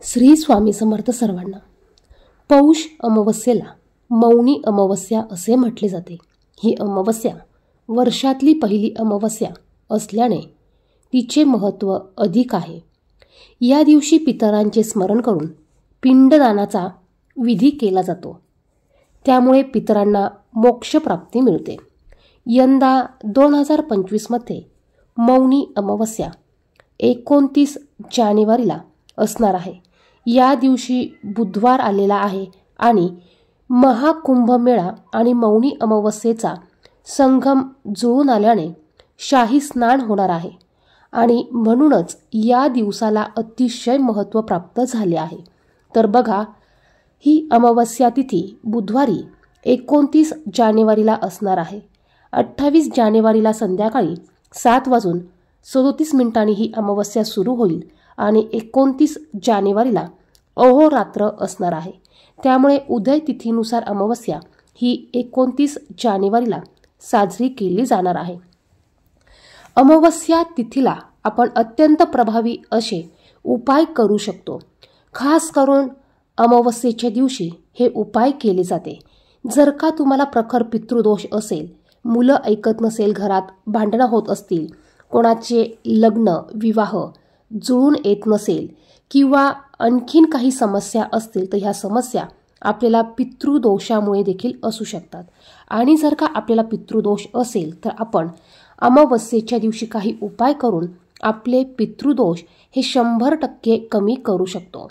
श्री स्वामी समर्थ सर्वांना. पौष अमावस्येला मौनी अमावस्या असे म्हटले जाते. ही अमावस्या वर्षातली पहिली अमावस्या असल्याने तिचे महत्त्व अधिक आहे. या दिवशी पितरांचे स्मरण करून पिंडदानाचा विधी केला जातो. त्यामुळे पितरांना मोक्षप्राप्ती मिळते. यंदा 2025मध्ये मौनी अमावस्या 29 जानेवारीला असणार आहे. या दिवशी बुधवार आलेला आहे आणि महाकुंभमेळा आणि मौनी अमावस्येचा संगम जुळून आल्याने शाही स्नान होणार आहे आणि म्हणूनच या दिवसाला अतिशय महत्त्व प्राप्त झाले आहे. तर बघा, ही अमावस्या तिथी बुधवारी 29 जानेवारीला असणार आहे. 28 जानेवारीला संध्याकाळी 7:37 ही अमावस्या सुरू होईल आणि 29 जानेवारीला अहोरात्र असणार आहे. त्यामुळे उदय तिथीनुसार अमावस्या ही 29 जानेवारीला साजरी केली जाणार आहे. अमावस्या तिथीला आपण अत्यंत प्रभावी असे उपाय करू शकतो. खास करून अमावस्येच्या दिवशी हे उपाय केले जाते. जर का तुम्हाला प्रखर पितृदोष असेल, मुलं ऐकत नसेल, घरात भांडणं होत असतील, कोणाचे लग्न विवाह जुळून येत नसेल किंवा आणखीन काही समस्या असतील, तर ह्या समस्या आपल्याला पितृदोषामुळे देखील असू शकतात. आणि जर का आपल्याला पितृदोष असेल तर आपण अमावस्येच्या दिवशी काही उपाय करून आपले पितृदोष हे 100% कमी करू शकतो.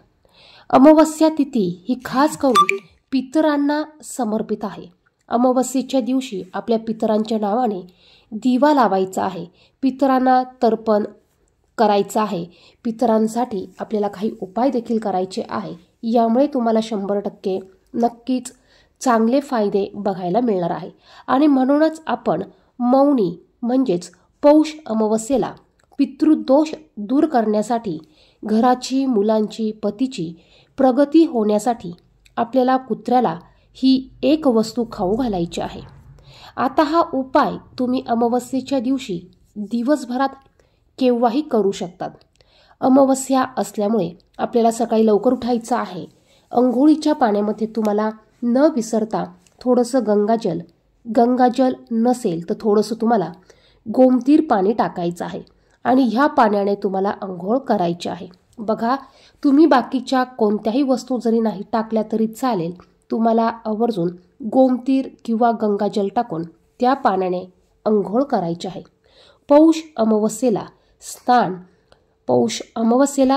अमावस्या तिथी ही खास करून पितरांना समर्पित आहे. अमावस्येच्या दिवशी आपल्या पितरांच्या नावाने दिवा लावायचा आहे, पितरांना तर्पण करायचं आहे, पितरांसाठी आपल्याला काही उपाय देखील करायचे आहे. यामुळे तुम्हाला 100% नक्कीच चांगले फायदे बघायला मिळणार आहे. आणि म्हणूनच आपण मौनी म्हणजेच पौष अमावस्येला पितृदोष दूर करण्यासाठी, घराची, मुलांची, पतीची प्रगती होण्यासाठी आपल्याला कुत्र्याला ही एक वस्तू खाऊ घालायची आहे. आता हा उपाय तुम्ही अमावस्येच्या दिवशी दिवसभरात केव्हाही करू शकतात. अमावस्या असल्यामुळे आपल्याला सकाळी लवकर उठायचं आहे. अंघोळीच्या पाण्यामध्ये तुम्हाला न विसरता थोडंसं गंगाजल नसेल तर थोडंसं तुम्हाला गोमतीर पाणी टाकायचं आहे आणि ह्या पाण्याने तुम्हाला अंघोळ करायची आहे. बघा, तुम्ही बाकीच्या कोणत्याही वस्तू जरी नाही टाकल्या तरी चालेल, तुम्हाला आवर्जून गोमतीर किंवा गंगाजल टाकून त्या पाण्याने अंघोळ करायची आहे. पौष अमावस्येला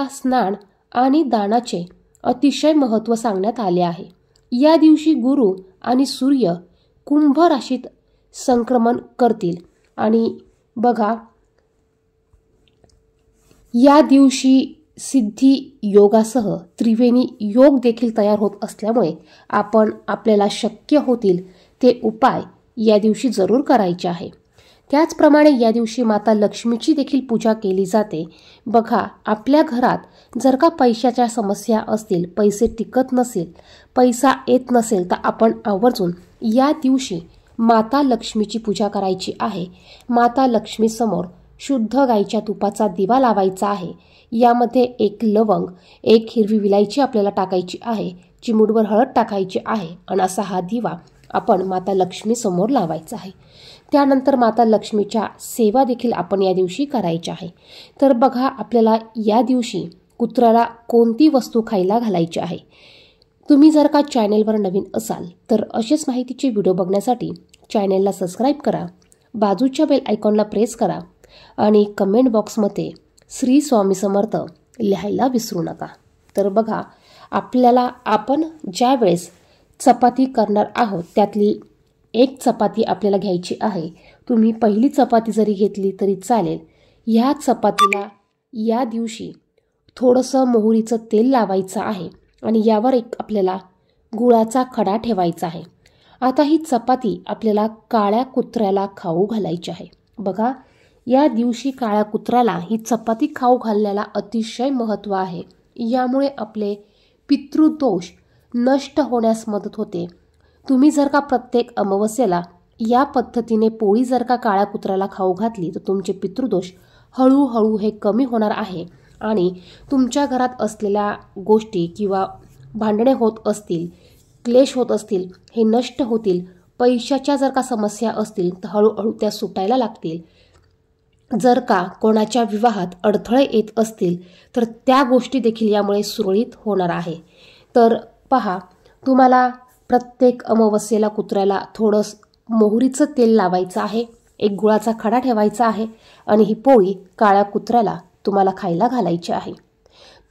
स्नान आणि दानाचे अतिशय महत्त्व सांगण्यात आले आहे. या दिवशी गुरु आणि सूर्य कुंभ राशीत संक्रमण करतील आणि बघा, या दिवशी सिद्धी योगासह त्रिवेणी योग देखील तयार होत असल्यामुळे आपल्याला शक्य होतील ते उपाय या दिवशी जरूर करायचे आहे. त्याचप्रमाणे या दिवशी माता लक्ष्मीची देखील पूजा केली जाते. बघा, आपल्या घरात जर का पैशाच्या समस्या असतील, पैसे टिकत नसेल, पैसा येत नसेल, तर आपण आवर्जून या दिवशी माता लक्ष्मीची पूजा करायची आहे. माता लक्ष्मीसमोर शुद्ध गाईच्या तुपाचा दिवा लावायचा आहे. यामध्ये 1 लवंग, 1 हिरवी विलायची आपल्याला टाकायची आहे, चिमूटभर हळद टाकायची आहे आणि असा हा दिवा आपण माता लक्ष्मीसमोर लावायचा आहे. त्यानंतर माता लक्ष्मीच्या सेवा देखील आपण या दिवशी करायची आहे. तर बघा, आपल्याला या दिवशी कुत्र्याला कोणती वस्तू खायला घालायची आहे. तुम्ही जर का चॅनेलवर नवीन असाल तर असेच माहितीचे व्हिडिओ बघण्यासाठी चॅनेलला सबस्क्राईब करा, बाजूच्या बेल आयकॉनला प्रेस करा आणि कमेंट बॉक्समध्ये श्री स्वामी समर्थ लिहायला विसरू नका. तर बघा, आपण ज्या वेळेस चपाती करणार आहोत त्यातली 1 चपाती आपल्याला घ्यायची आहे. तुम्ही पहिली चपाती जरी घेतली तरी चालेल. ह्या चपातीला या दिवशी थोडंसं मोहरीचं तेल लावायचं आहे आणि यावर एक आपल्याला गुळाचा खडा ठेवायचा आहे. आता ही चपाती आपल्याला काळ्या कुत्र्याला खाऊ घालायची आहे. बघा, या दिवशी काळ्या कुत्र्याला ही चपाती खाऊ घालण्याला अतिशय महत्त्व आहे. यामुळे आपले पितृदोष नष्ट होण्यास मदत होते. तुम्ही जर का प्रत्येक अमावस्येला या पद्धतीने पोळी जर का काळ्या कुत्र्याला खाऊ घातली तर तुमचे पितृदोष हळूहळू हे कमी होणार आहे आणि तुमच्या घरात असलेल्या गोष्टी किंवा भांडणे होत असतील, क्लेश होत असतील, हे नष्ट होतील. पैशाच्या जर का समस्या असतील तर हळूहळू त्या सुटायला लागतील. जर का कोणाच्या विवाहात अडथळे येत असतील तर त्या गोष्टी देखील यामुळे सुरळीत होणार आहे. तर पहा, तुम्हाला प्रत्येक अमावस्येला कुत्र्याला थोडंसं मोहरीचं तेल लावायचं आहे, एक गुळाचा खडा ठेवायचा आहे आणि ही पोळी काळ्या कुत्र्याला तुम्हाला खायला घालायची आहे.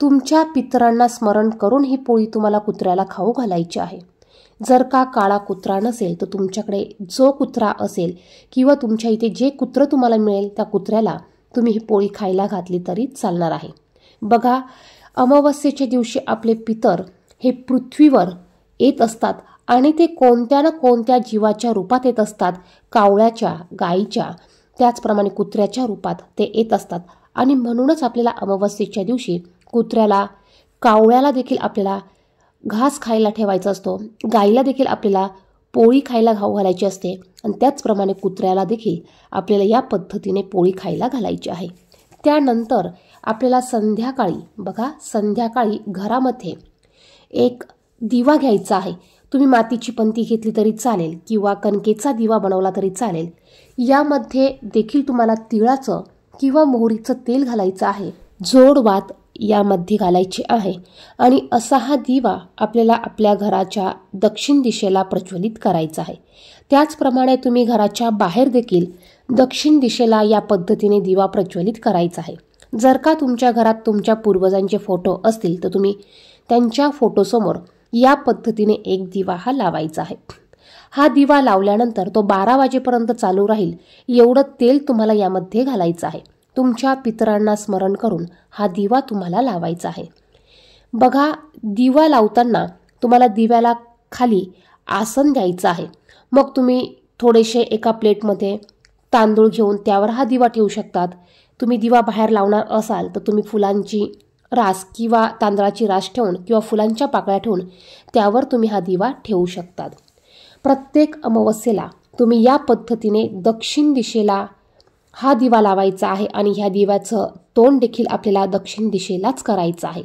तुमच्या पितरांना स्मरण करून ही पोळी तुम्हाला कुत्र्याला खाऊ घालायची आहे. जर का काळा कुत्रा नसेल तर तुमच्याकडे जो कुत्रा असेल किंवा तुमच्या इथे जे कुत्रं तुम्हाला मिळेल त्या कुत्र्याला तुम्ही ही पोळी खायला घातली तरी चालणार आहे. बघा, अमावस्येच्या दिवशी आपले पितर हे पृथ्वीवर येत असतात आणि ते कोणत्या ना कोणत्या जीवाच्या रूपात येत असतात. कावळ्याच्या, गायीच्या, त्याचप्रमाणे कुत्र्याच्या रूपात ते येत असतात. आणि म्हणूनच आपल्याला अमावस्येच्या दिवशी कुत्र्याला, कावळ्याला देखील आपल्याला घास खायला ठेवायचा असतो, गाईला देखील आपल्याला पोळी खायला घालायची असते आणि त्याचप्रमाणे कुत्र्याला देखील आपल्याला या पद्धतीने पोळी खायला घालायची आहे. त्यानंतर आपल्याला संध्याकाळी घरामध्ये एक दिवा घ्यायचा आहे. तुम्ही मातीची पंती घेतली तरी चालेल किंवा कणकेचा दिवा बनवला तरी चालेल. यामध्ये देखील तुम्हाला तिळाचं किंवा मोहरीचं तेल घालायचं आहे. जोडवात यामध्ये घालायची आहे आणि असा हा दिवा आपल्याला आपल्या घराच्या दक्षिण दिशेला प्रज्वलित करायचा आहे. त्याचप्रमाणे तुम्ही घराच्या बाहेर देखील दक्षिण दिशेला या पद्धतीने दिवा प्रज्वलित करायचा आहे. जर का तुमच्या घरात तुमच्या पूर्वजांचे फोटो असतील तर तुम्ही त्यांच्या फोटोसमोर या पद्धतीने एक दिवा हा लावायचा आहे. हा दिवा लावल्यानंतर तो 12 वाजेपर्यंत चालू राहील एवढं तेल तुम्हाला यामध्ये घालायचं आहे. तुमच्या पितरांना स्मरण करून हा दिवा तुम्हाला लावायचा आहे. बघा, दिवा लावताना तुम्हाला दिव्याला खाली आसन द्यायचं आहे. मग तुम्ही थोडेसे एका प्लेटमध्ये तांदूळ घेऊन त्यावर हा दिवा ठेवू शकतात. तुम्ही दिवा बाहेर लावणार असाल तर तुम्ही फुलांची रास किंवा तांदळाची रास ठेवून किंवा फुलांच्या पाकळ्या ठेवून त्यावर तुम्ही हा दिवा ठेवू शकतात. प्रत्येक अमावस्येला तुम्ही या पद्धतीने दक्षिण दिशेला हा दिवा लावायचा आहे आणि ह्या दिव्याचं तोंड देखील आपल्याला दक्षिण दिशेलाच करायचं आहे.